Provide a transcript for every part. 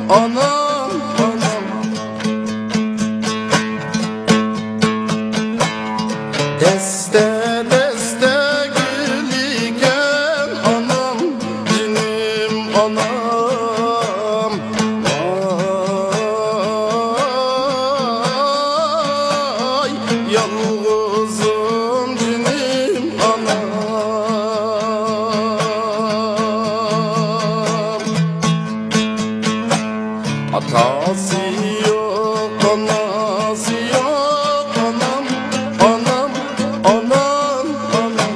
anam, anam. Deste deste gülüken anam, cinim anam. Ay yalnızım cinim anam. Atası yok, anası yok anam, anam, anam, anam.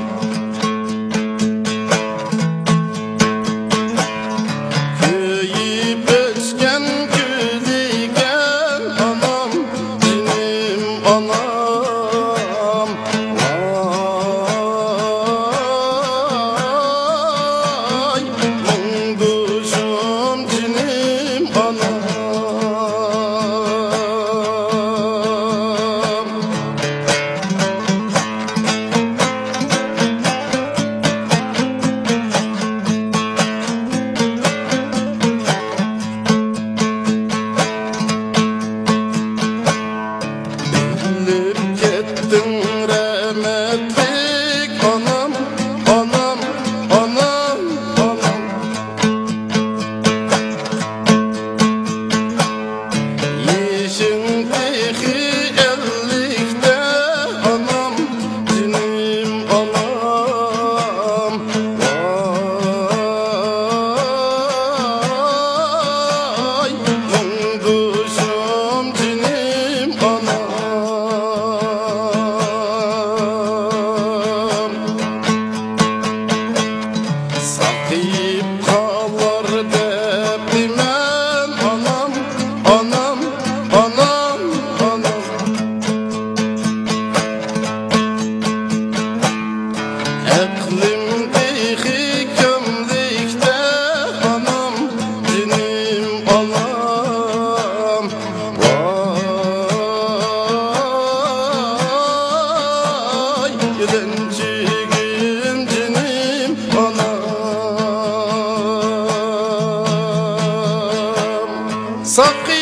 Köyüp öçken gülüken anam, cinim anam. Ay mungduşum cinim anam. Bilip kettin rahmetlik anam, anam, anam, anam. Yaşın tehi ellikte anam, cinim anam. Vay mungduşum cinim anam. Sakıyıp kalır deprimen anam, anam, anam, anam. Eklimdeki gömlekte anam, cinim anam. Vay gelenciğim cinim anam. Sakın